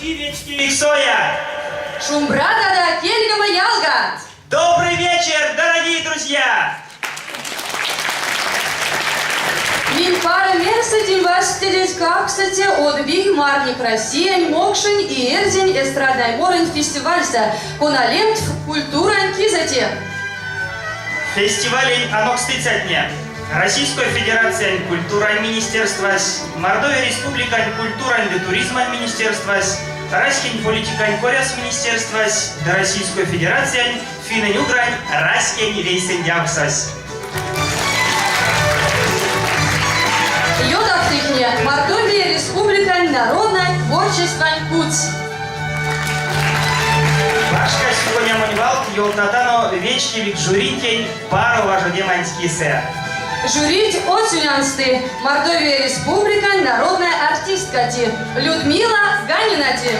Вечки, вечки, Виксоя! Шумбрада да Кельгама Ялга! Добрый вечер, дорогие друзья! Мин пара мерса тем вас как, кстати, отбих Марник Россия, Мокшин и Эрзень эстрадной морен фестивальса Коналент культура кизати. Фестиваль анокстыцатня. Российская Федерация культура министерства, Мордовия Республика культура и туризма министерства, Российская политика коряс министерства, да Российская Федерация финанюгрань Россия вейсен дявсас. Йодавтыхне Мордовия Республика народное творчество путь. Вашка сегодня манивал йолтатано вечки вик журитень пару важодеманский сэр. Журить осюнянсты Мордовия Республика народная артистка ти Людмила Ганинати.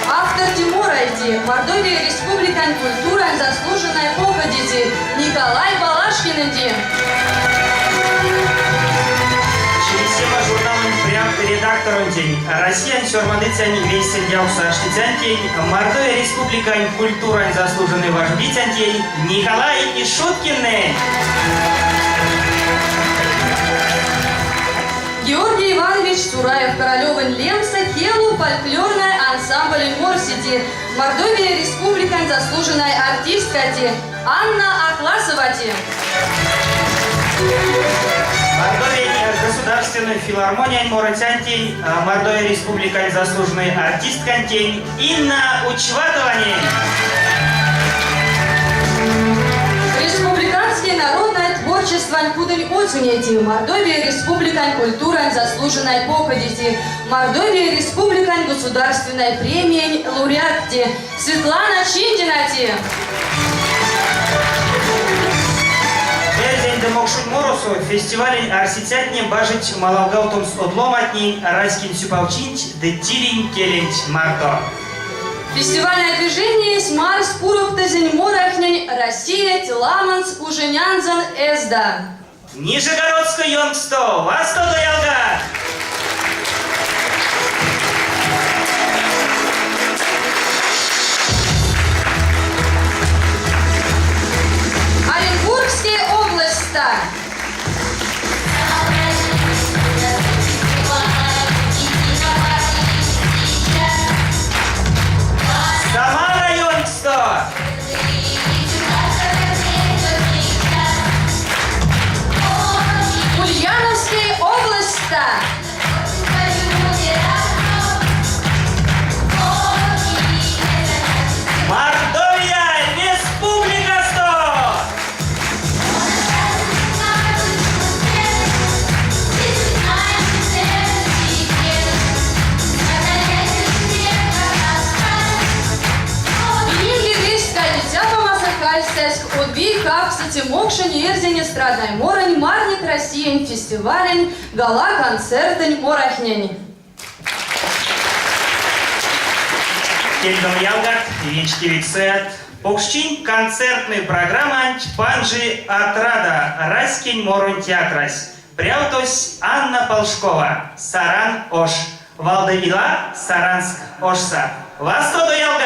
Автор Тимура ти Мордовия Республика культура заслуженная походити Николай Балашкин ти. Тема журналын прям редакторын день. Россиян сёрмандыцян вейсен яуса штицянтень, Мордовия Республика культуран заслуженный вождицянтень Николай Ишуткин. Георгий Иванович Сураев Королёвын Лемса Келу фольклорный ансамбль Морсити Мордовия Республика заслуженная артистка ти Анна Акласова ти. Мордовия государственную филармонию Моратянтень, Мордовия Республика заслуженный артисткантень Инна Учватовани. Республиканское народное творчество Кудынь Оцунети, Мордовия Республика культура заслуженной походити, Мордовия Республика государственной премии лауреатти Светлана Чиндинати. Эрзень демокшут моросу фестивалень арситятне бажить малалгаутом с отломатней райскин сюпалчинть де тирень келенть марто. Фестивальное движение Смарс Пуровтазень Морахнень Россия Тиламанс Уженянзан Эзда. Нижегородское йонгсто, вас то доялга! Оренбургская область. Самара йонгсто! Ульяновская область. Мордовия Республика сто! Отбий, как, кстати, Мокшин, Ерзень, эстрадной морень, Марник, Россия, фестивалень, гала, концертень, морахнень. Кельдом ялгат, вечки виксет. Покшчин концертную программу Панжи Отрада, Раскинь Морон театрась. Пряутось Анна Полшкова, Саран Ош. Валдавила, Саранск Ошса. Вас то до ялга!